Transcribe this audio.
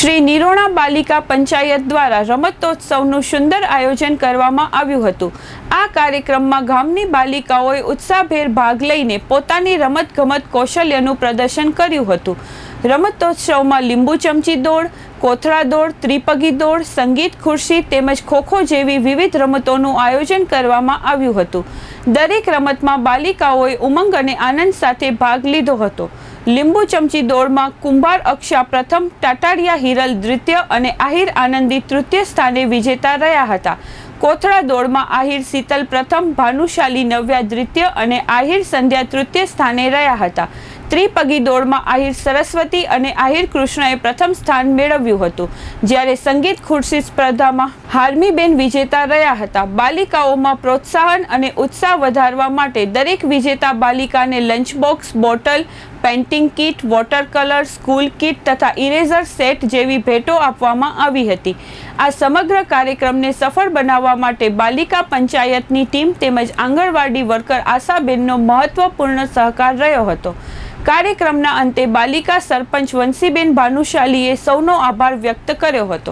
શ્રી નિરોણા બાલિકા પંચાયત દ્વારા રમતોત્સવનું સુંદર આયોજન કરવામાં આવ્યું હતું। આ કાર્યક્રમમાં ગામની બાલિકાઓએ ઉત્સાહભેર ભાગ લઈને પોતાની રમતગમત કૌશલ્યનું પ્રદર્શન કર્યું હતું। રમતોત્સવમાં લીંબુ ચમચી દોડ, કોથળા દોડ, ત્રિપગી દોડ, સંગીત ખુરશી તેમજ ખોખો જેવી વિવિધ રમતોનું આયોજન કરવામાં આવ્યું હતું। દરેક રમતમાં બાલિકાઓએ ઉમંગ અને આનંદ સાથે ભાગ લીધો હતો। લીંબુ ચમચી દોડમાં કુંભાર અક્ષા પ્રથમ, ટાટાડિયા હિરલ દ્વિતીય અને આહિર આનંદી તૃતીય સ્થાને વિજેતા રહ્યા હતા। કોથળા દોડમાં આહિર શીતલ પ્રથમ, ભાનુશાલી નવ્યા દ્વિતીય અને આહિર સંધ્યા તૃતીય સ્થાને રહ્યા હતા। ત્રિપગી દોડમાં આહિર સરસ્વતી અને આહિર કૃષ્ણએ પ્રથમ સ્થાન મેળવ્યું હતું, જ્યારે સંગીત ખુરશી સ્પર્ધામાં હાર્મીબેન વિજેતા રહ્યા હતા। બાલિકાઓમાં પ્રોત્સાહન અને ઉત્સાહ વધારવા માટે દરેક વિજેતા બાલિકાને lunch box, bottle, painting kit, water colour, school kit તથા ઇરેઝર સેટ જેવી ભેટો આપવામાં આવી હતી। આ સમગ્ર કાર્યક્રમને સફળ બનાવવા માટે બાલિકા પંચાયતની ટીમ તેમજ આંગણવાડી વર્કર આશાબેનનો મહત્વપૂર્ણ સહકાર રહ્યો હતો। કાર્યક્રમના અંતે બાલિકા સરપંચ વંશીબેન ભાનુશાલીએ સૌનો આભાર વ્યક્ત કર્યો હતો।